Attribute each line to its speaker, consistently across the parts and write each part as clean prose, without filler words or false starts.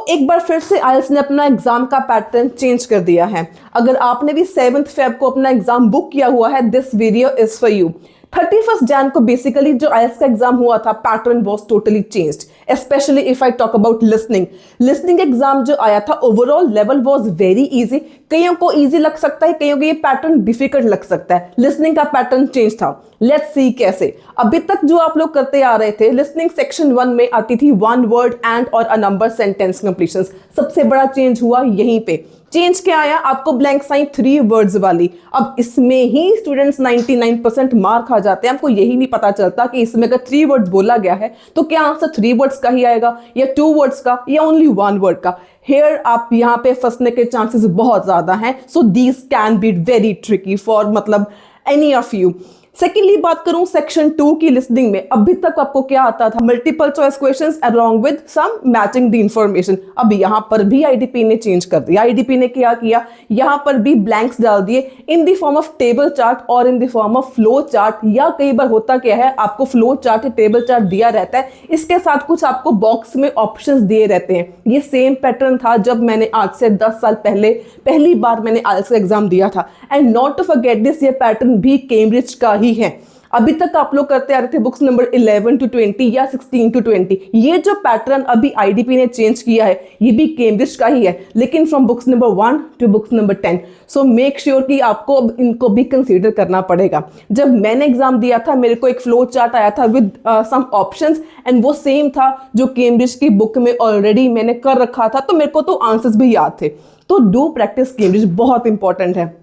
Speaker 1: एक बार फिर से आइल्स ने अपना एग्जाम का पैटर्न चेंज कर दिया है। अगर आपने भी 7th फेब को अपना एग्जाम बुक किया हुआ है, this video is for you. 31st Jan को बेसिकली जो आइल्स का एग्जाम हुआ था, pattern was totally changed, specially if I talk about listening exam जो आया था, overall level was very easy. कईयों को इजी लग सकता है, कईयों को ये पैटर्न डिफिकल्ट लग सकता है। लिसनिंग का पैटर्न चेंज था, लेट्स सी कैसे। अभी तक जो आप लोग करते आ रहे थे, लिसनिंग सेक्शन 1 में आती थी 1 वर्ड एंड और अ नंबर सेंटेंस कंप्लीशन। सबसे बड़ा चेंज हुआ यहीं पे। चेंज क्या आया, आपको ब्लैंक्स आई 3 वर्ड्स वाली। अब इसमें ही स्टूडेंट्स 99% मार्क आ जाते हैं। आपको यही नहीं पता चलता कि इसमें अगर 3 वर्ड्स बोला गया है तो क्या आंसर 3 वर्ड्स का ही आएगा या 2 वर्ड्स का या ओनली 1 वर्ड का। हेयर आप यहाँ पे फंसने के चांसेस बहुत ज्यादा हैं। So these can be very tricky for मतलब एनी ऑफ यू। सेकेंडली बात करूं सेक्शन 2 की लिसनिंग में, अभी तक आपको क्या आता था, multiple choice questions along with some matching the information. अब यहां पर भी आईडीपी ने चेंज कर दिया। आईडीपी ने क्या किया, यहां पर भी ब्लैंक्स डाल दिए in the form of table chart और in the form of flow chart. या कई बार होता क्या है, आपको फ्लो चार्ट या टेबल चार्ट दिया रहता है, इसके साथ कुछ आपको बॉक्स में ऑप्शंस दिए रहते हैं। ये सेम पैटर्न था जब मैंने आज से 10 साल पहले पहली बार मैंने आइल्स का एग्जाम दिया था। And not to forget this, ये पैटर्न भी कैम्ब्रिज का ही है। अभी तक आप लोग करते आ रहे थे बुक्स नंबर 11 to 20 या 16 to 20। ये जो पैटर्न अभी आईडीपी ने चेंज किया है, ये भी कैम्ब्रिज का ही है, लेकिन from books number 1 to books number 10। So make sure कि आपको अब इनको भी कंसीडर करना पड़ेगा। जब मैंने एग्जाम दिया था, मेरे को एक फ्लो चार्ट आया था विद सम ऑप्शंस, एंड वो सेम था जो कैम्ब्रिज की बुक में ऑलरेडी मैंने कर रखा था, तो मेरे को तो आंसर्स भी याद थे। तो डू प्रैक्टिस कैम्ब्रिज, बहुत इंपॉर्टेंट है।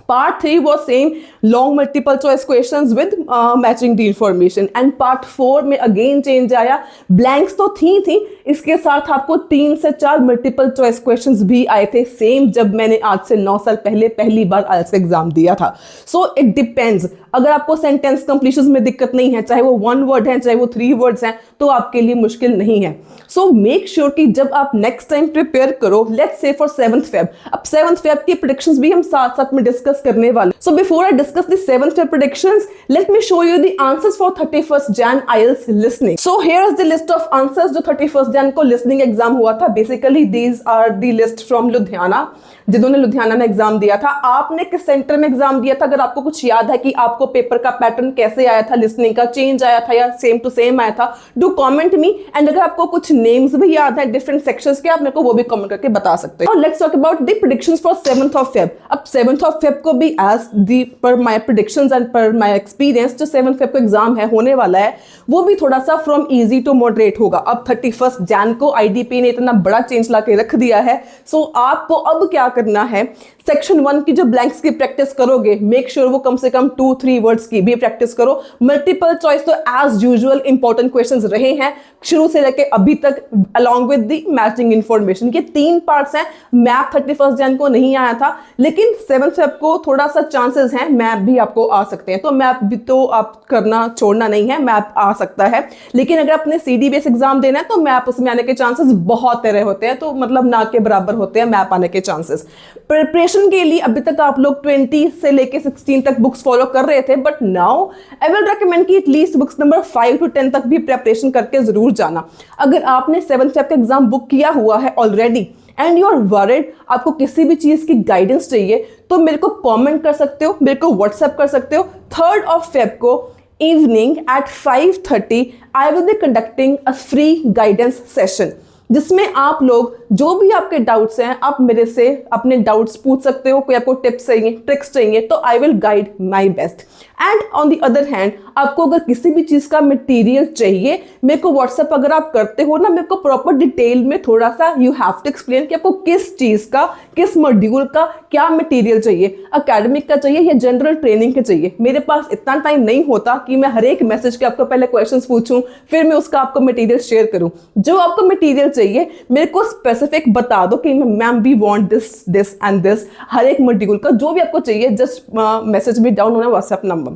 Speaker 1: Part 3 was same, long multiple choice questions with matching the information. And part 4 में again change आया, blanks तो थी इसके साथ आपको 3 से 4 multiple choice questions भी आए थे, सेम जब मैंने आज से 9 साल पहले पहली बार आइल्स एग्जाम दिया था। So it depends। अगर आपको सेंटेंस कंप्लीशन में दिक्कत नहीं है, चाहे वो 1 वर्ड है चाहे वो 3 वर्ड्स हैं, तो आपके लिए मुश्किल नहीं है। सो मेक श्योर कि जब आप नेक्स्ट टाइम प्रिपेयर करो, let's say for 7th Feb, अब 7th फेब की प्रेडिक्शंस भी हम साथ साथ में डिस्कस करने वाले। So before I discuss the 7th Feb predictions, let me show you the answers for 31st Jan IELTS listening. So here is the list of answers जो 31st जैन को लिसनिंग एग्जाम हुआ था। Basically these are the list from Ludhiana, जिन्होंने लुधियाना में exam दिया था। आपने किस सेंटर में एग्जाम दिया था, अगर आपको कुछ याद है कि आपको पेपर का पैटर्न कैसे आया था, लिसनिंग का चेंज आया था या सेम टू सेम आया था, डू कमेंट मी। एंड अगर आपको कुछ नेम्स भी याद है डिफरेंट सेक्शंस के, आप मेरे को वो भी कमेंट करके बता सकते हैं। Let's talk about the predictions for 7th of Feb. अब 7th ऑफ फेब को भी एज दी पर माय प्रेडिक्शंस एंड पर माय एक्सपीरियंस, जो 7th फेब को एग्जाम है होने वाला है, वो भी थोड़ा सा फ्रॉम इजी टू मॉडरेट होगा। अब 31st जैन को आईडीपी ने इतना बड़ा चेंज ला के रख दिया है। सो आपको अब क्या करना है, सेक्शन 1 की जो ब्लैंक्स की प्रैक्टिस करोगे, मेक श्योर वो कम से कम 2-3 वर्ड्स की भी प्रैक्टिस करो। मल्टीपल चॉइस तो एज यूजुअल इंपॉर्टेंट क्वेश्चंस रहे हैं शुरू से लेके अभी तक, along with the matching information. ये 3 पार्ट्स हैं। मैप 31st जैन को नहीं आया था, लेकिन 7th फेब को थोड़ा सा चांसेस हैं मैप भी आपको आ सकते हैं। तो मैप भी तो आप करना छोड़ना नहीं है, मैप आ सकता है। लेकिन अगर आपने सीडी बेस एग्जाम देना है तो मैप उसमें आने के चांसेस बहुत तरह होते हैं, तो मतलब ना के बराबर होते हैं मैप आने के चांसेस। प्रिपरेशन के लिए अभी तक आप लोग 20 से लेके 16 तक बुक्स फॉलो कर रहे थे, but now I will recommend कि एटलीस्ट बुक्स नंबर 5 to 10 तक भी प्रिपरेशन करके जरूर जाना। अगर आपने 7th फेब का एग्जाम बुक किया हुआ है already and you are worried, आपको किसी भी चीज की गाइडेंस चाहिए, तो मेरे को कमेंट कर सकते हो, मेरे को व्हाट्सएप कर सकते हो। 3rd ऑफ फेब को evening at 5:30 I will be conducting a free guidance session, जिसमें आप लोग जो भी आपके डाउट्स हैं, आप मेरे से अपने डाउट्स पूछ सकते हो। कोई आपको टिप्स चाहिए, ट्रिक्स चाहिए, तो I will guide my best. And on the other hand, आपको अगर किसी भी चीज का मटेरियल चाहिए, मेरे को व्हाट्सएप अगर आप करते हो ना, मेरे को प्रॉपर डिटेल में थोड़ा सा यू हैव टू एक्सप्लेन कि आपको किस चीज का, किस मॉड्यूल का क्या मटेरियल चाहिए, एकेडमिक का चाहिए या जनरल ट्रेनिंग का चाहिए। मेरे पास इतना टाइम नहीं होता कि मैं हर एक मैसेज के आपको पहले क्वेश्चंस पूछूं, फिर मैं उसका आपको मटेरियल शेयर करूं। जो आपको मटेरियल चाहिए मेरे को स्पेसिफिक बता दो कि ma'am we want this and this, हर एक मॉड्यूल का जो भी आपको चाहिए, just message me down on WhatsApp number.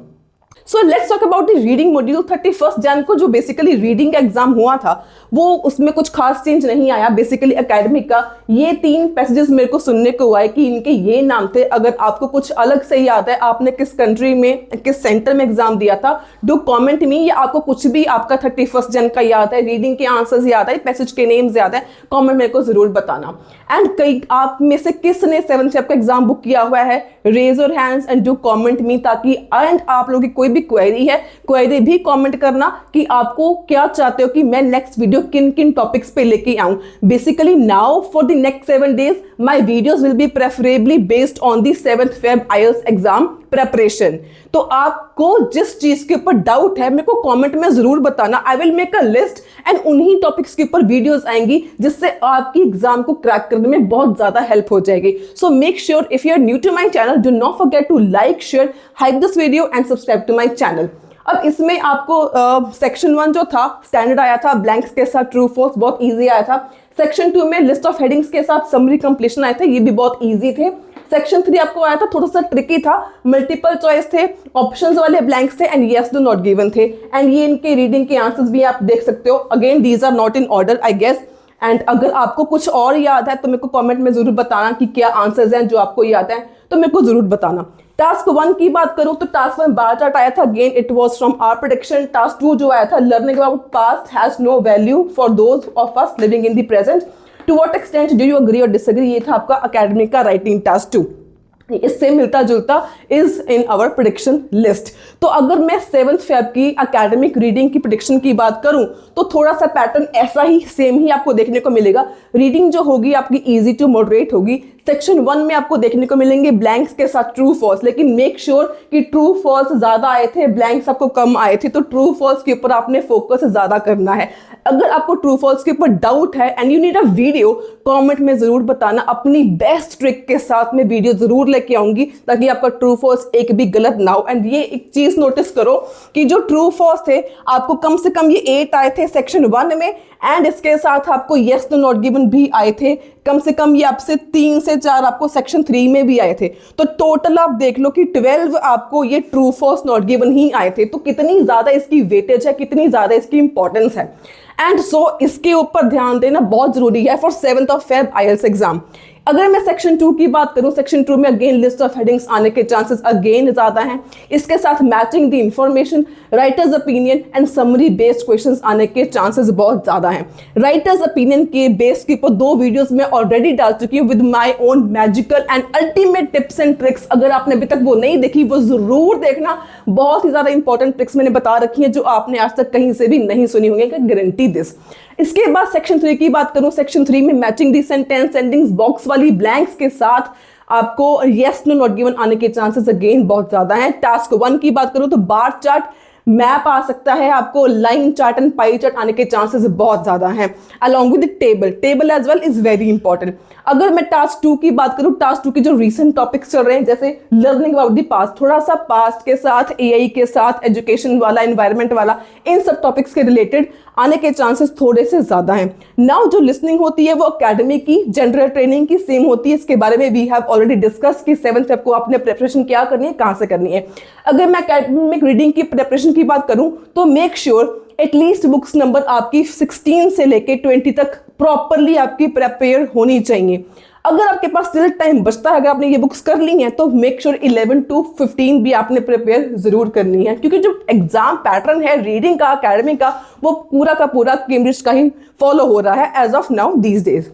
Speaker 1: So let's talk about the reading module. 31 Jan को जो बेसिकली रीडिंग का एग्जाम हुआ था वो उसमें कुछ खास चेंज नहीं आया। बेसिकली एकेडमिक का ये 3 पैसेजेस मेरे को सुनने को हुआ है कि इनके ये नाम थे। अगर आपको कुछ अलग से याद है, आपने किस कंट्री में किस सेंटर में एग्जाम दिया था, डू कॉमेंट मी। या आपको कुछ भी आपका 31 जन का याद है, रीडिंग के आंसर्स याद है, पैसेज के नेम्स याद है, कॉमेंट मेरे को जरूर बताना। एंड कई आप में से किसने 7th फेब का एग्जाम बुक किया हुआ है, raise your hands and do comment me, ताकि एंड आप लोगों की कोई भी क्वेरी है, क्वेरी भी कमेंट करना कि आपको क्या चाहते हो कि मैं नेक्स्ट वीडियो किन किन टॉपिक्स पे लेके आऊं। Basically now for the next 7 days my videos will be preferably based on the 7th Feb IELTS exam preparation. तो आपको जिस चीज के ऊपर डाउट है मेरे को कमेंट में जरूर बताना। I will make a list and उन्हीं टॉपिक्स के ऊपर वीडियोस आएंगी जिससे आपकी एग्जाम को क्रैक करने में बहुत ज्यादा हेल्प हो जाएगी। So make sure if you are new to my channel, do not forget to like, share, hype this video and subscribe to my channel. अब इसमें आपको सेक्शन 1 जो था स्टैंडर्ड आया था, ब्लैंक्स के साथ ट्रू फॉल्स, बहुत इजी आया था। सेक्शन 2 में लिस्ट ऑफ हेडिंग्स के साथ समरी कंप्लीशन आए थे, ये भी बहुत इजी थे। सेक्शन 3 आपको आया था, थोड़ा सा ट्रिकी था, मल्टीपल चॉइस थे, ऑप्शंस वाले ब्लैंक्स थे and yes do not given थे। एंड ये इनके रीडिंग के आंसर्स भी आप देख सकते हो। Again these are not in order I guess. And अगर आपको कुछ और याद है तो मेरे को कमेंट में जरूर बताना कि क्या आंसर्स हैं जो आपको याद है, तो मेरे को जरूर बताना। टास्क 1 की बात करूं तो टास्क 1 बार चार्ट आया था, again it was from our prediction. Task 2 जो आया था, learning about past has no value for those of us living in the present, to what extent do you agree or disagree, ये था आपका academic का writing task 2। इससे मिलता जुलता is in our prediction list. तो अगर मैं 7th फेब की एकेडमिक रीडिंग की प्रेडिक्शन की बात करूं तो थोड़ा सा पैटर्न ऐसा ही सेम ही आपको देखने को मिलेगा। रीडिंग जो होगी आपकी इजी टू मॉडरेट होगी। सेक्शन 1 में आपको देखने को मिलेंगे ब्लैंक्स के साथ ट्रू फॉल्स, लेकिन मेक श्योर कि ट्रू फॉल्स ज्यादा आए थे, ब्लैंक्स आपको कम आए थे, तो ट्रू फॉल्स के ऊपर आपने फोकस ज्यादा करना है। अगर आपको ट्रू फॉल्स के ऊपर डाउट है and you need a video, comment में जरूर बताना। अपनी बेस्ट ट्रिक के साथ में वीडियो जरूर लेके आऊंगी ताकि आपका ट्रू फॉल्स एक भी गलत ना हो। एंड ये एक चीज नोटिस करो कि जो ट्रू फॉल्स थे आपको कम से कम ये 8 आए थे सेक्शन 1 में, एंड इसके साथ आपको यस नो नॉट गिवन भी आए थे। कम से कम ये आपसे 3 से 4 आपको सेक्शन 3 में भी आए थे। तो टोटल आप देख लो कि 12 आपको ये ट्रू फॉल्स नॉट गिवन ही आए थे। तो कितनी ज्यादा इसकी वेटेज है, कितनी ज्यादा इसकी इंपॉर्टेंस है। एंड सो इसके ऊपर ध्यान देना बहुत जरूरी है for 7th Feb IELTS exam. अगर मैं सेक्शन 2 की बात करूं, सेक्शन 2 में अगेन लिस्ट ऑफ हेडिंग्स आने के चांसेस अगेन ज्यादा हैं। इसके साथ matching the information, writers opinion and summary based questions आने के चांसेस बहुत ज्यादा हैं। राइटर्स ओपिनियन के बेस के ऊपर 2 वीडियोस मैं ऑलरेडी डाल चुकी हूँ with my own magical and ultimate tips and tricks. अगर आपने अभी तक वो नहीं देखी वो जरूर देखना। बहुत ही ज्यादा इंपॉर्टेंट ट्रिक्स मैंने बता रखी है जो आपने आज तक कहीं से भी नहीं सुनी होंगी, गारंटी दिस। इसके बाद सेक्शन 3 की बात करूं, सेक्शन 3 में matching the sentence endings box वाली ब्लैंक्स के साथ आपको यस नो नॉट गिवन आने के चांसेस अगेन बहुत ज्यादा हैं। टास्क 1 की बात करूं तो बार चार्ट, मैप आ सकता है, आपको line chart and pie chart आने के चांसेस बहुत ज्यादा हैं। Along with table as well is very important. अगर मैं टास्क 2 की बात करूं, टास्क 2 के जो रीसेंट टॉपिक्स चल रहे हैं जैसे लर्निंग अबाउट द पास्ट, थोड़ा सा पास्ट के साथ, एआई के साथ, एजुकेशन वाला, एनवायरमेंट वाला, इन सब टॉपिक्स के रिलेटेड आने के चांसेस थोड़े से ज्यादा हैं। नाउ जो लिसनिंग होती है वो अकेडमी की, जनरल ट्रेनिंग की सेम होती है। इसके बारे में वी हैव ऑलरेडी डिस्कस कि 7th फेब को आपने प्रिपरेशन क्या करनी है, कहां से करनी है। अगर मैं अकेडमिक रीडिंग की प्रिपरेशन की बात करूं तो make sure at least books number आपकी 16 से लेके 20 तक प्रॉपरली आपकी प्रिपेयर होनी चाहिए। अगर आपके पास स्टिल टाइम बचता है, अगर आपने ये बुक्स कर ली हैं तो मेक श्योर 11 to 15 भी आपने प्रिपेयर जरूर करनी है, क्योंकि जो एग्जाम पैटर्न है रीडिंग का, एकेडमिक का, वो पूरा का पूरा कैम्ब्रिज का ही फॉलो हो रहा है as of now these days.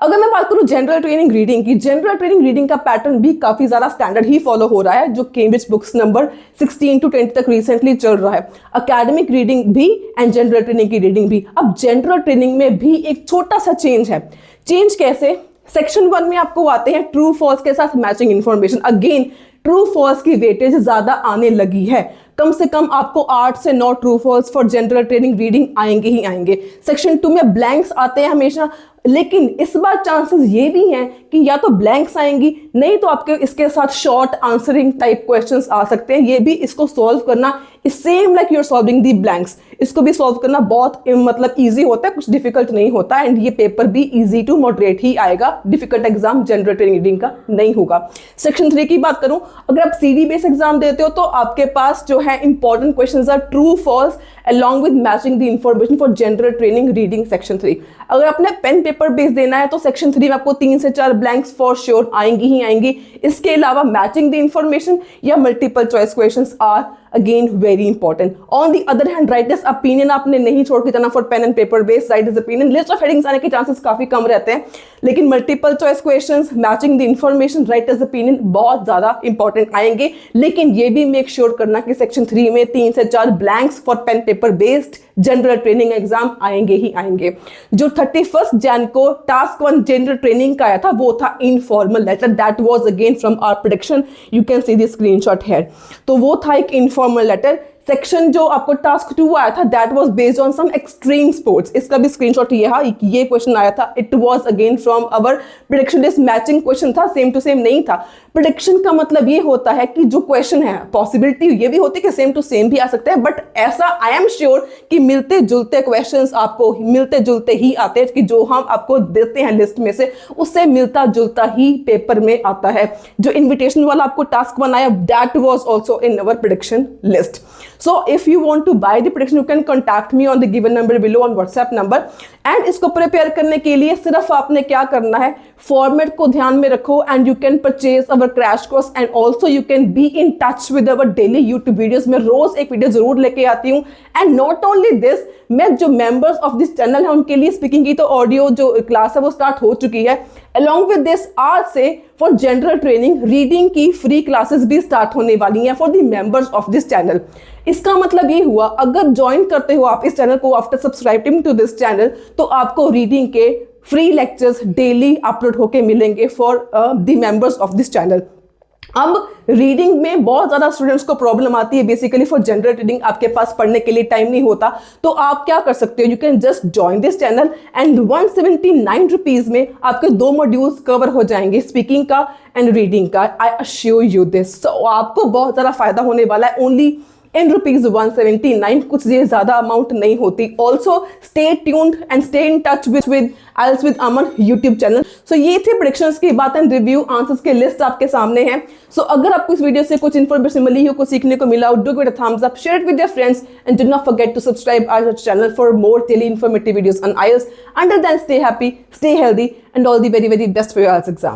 Speaker 1: अगर मैं बात करूं जनरल ट्रेनिंग रीडिंग की, जनरल ट्रेनिंग रीडिंग का पैटर्न भी काफी ज्यादा स्टैंडर्ड ही फॉलो हो रहा है, जो कैम्ब्रिज बुक्स नंबर 16 to 20 तक रिसेंटली चल रहा है। एकेडमिक रीडिंग भी एंड जनरल ट्रेनिंग की रीडिंग भी। अब जनरल ट्रेनिंग में भी एक छोटा सा चेंज है। चेंज कैसे? सेक्शन 1 में आपको आते हैं ट्रू फॉल्स के साथ matching information. Again true false की वेटेज ज्यादा आने लगी है। कम से कम आपको 8 से 9 true false for general training reading आएंगे ही आएंगे। सेक्शन 2 में ब्लैंक्स आते हैं हमेशा, लेकिन इस बार चांसेस ये भी हैं कि या तो ब्लैंक्स आएंगी नहीं तो आपके इसके साथ शॉर्ट आंसरिंग टाइप क्वेश्चंस आ सकते हैं। ये भी इसको सॉल्व करना same like you are solving the blanks, इसको भी सॉल्व करना बहुत मतलब इजी होता है, कुछ डिफिकल्ट नहीं होता। एंड ये पेपर भी इजी टू मॉडरेट ही आएगा, difficult exam general training reading का नहीं होगा। सेक्शन 3 की बात करूं, अगर आप सीडी बेस एग्जाम देते हो तो आपके पास जो है important questions are true false along with matching the information for general training reading section 3। अगर आपने पेन पेपर बेस देना है तो सेक्शन 3 में आपको 3 से 4 ब्लैंक्स फॉर श्योर आएंगी ही आएंगी। इसके अलावा मैचिंग द इंफॉर्मेशन या multiple choice questions are again very important. On the other hand write this opinion आपने नहीं छोड़ के जाना for pen and paper base, write this opinion. List of headings आने के चांसेस काफी कम रहते हैं, लेकिन multiple choice questions, matching the information, write this opinion बहुत ज्यादा इंपॉर्टेंट आएंगे। लेकिन ये भी मेक श्योर करना कि सेक्शन 3 में 3 से 4 blanks for pen paper based general training exam आएंगे ही आएंगे। जो 31 जैन को टास्क 1 जनरल ट्रेनिंग का आया था वो था informal letter, that was again from our prediction, you can see the screenshot here. तो वो था एक इनफॉर्मल लेटर। सेक्शन जो आपको टास्क 2 आया था that was based on some extreme sports, इसका भी स्क्रीनशॉट ये क्वेश्चन आया था। It was again from our prediction list, matching question था, सेम टू सेम नहीं था। प्रेडिक्शन का मतलब ये होता है कि जो क्वेश्चन है पॉसिबिलिटी ये भी होती है कि सेम टू सेम भी आ सकता है, बट ऐसा आई एम श्योर कि मिलते जुलते क्वेश्चंस आपको मिलते जुलते ही आते हैं, कि जो हम आपको देते हैं लिस्ट में से उससे मिलता जुलता ही पेपर में आता है। जो इन्विटेशन वाला आपको टास्क बनाया that was also in our prediction list. So if you want to buy the prediction, you can contact me on the given number below on WhatsApp number। And इसको prepare करने के लिए सिर्फ आपने क्या करना है, फॉर्मेट को ध्यान में रखो and you can purchase our crash course and also you can be in touch with our daily YouTube videos. मैं रोज एक वीडियो जरूर लेके आती हूँ। एंड नॉट ओनली दिस, मैं जो मेंबर्स ऑफ दिस चैनल है उनके लिए स्पीकिंग की तो ऑडियो जो क्लास है वो स्टार्ट हो चुकी है। अलॉन्ग विद दिस आज से फॉर जनरल ट्रेनिंग रीडिंग की फ्री क्लासेस भी स्टार्ट होने वाली हैं for the members of this channel. इसका मतलब ये हुआ अगर ज्वाइन करते हो आप इस चैनल को after subscribing to this channel तो आपको रीडिंग के फ्री लेक्चर्स डेली अपलोड होके मिलेंगे for the members of this channel. अब रीडिंग में बहुत ज्यादा स्टूडेंट्स को प्रॉब्लम आती है, बेसिकली फॉर जनरल रीडिंग आपके पास पढ़ने के लिए टाइम नहीं होता, तो आप क्या कर सकते हो, you can just join this channel and 179 rupees में आपके 2 मॉड्यूल्स कवर हो जाएंगे, स्पीकिंग का एंड रीडिंग का। I assure you this. So आपको बहुत ज्यादा फायदा होने वाला है ओनली इन ₹179, कुछ ये ज्यादा अमाउंट नहीं होती। Also stay tuned and stay in touch with IELTS with Aman YouTube channel. So ये थे प्रेडिक्शंस की बात एंड रिव्यू आंसर्स के लिस्ट आपके सामने है। सो अगर आपको इस वीडियो से कुछ इन्फॉर्मेशन मिली हो, कुछ सीखने को मिला हो, do give it a thumbs up, share it with your friends and do not forget to subscribe our channel for more daily informative videos on IELTS। Until then, stay happy, stay healthy and all the very, very best for your IELTS exam.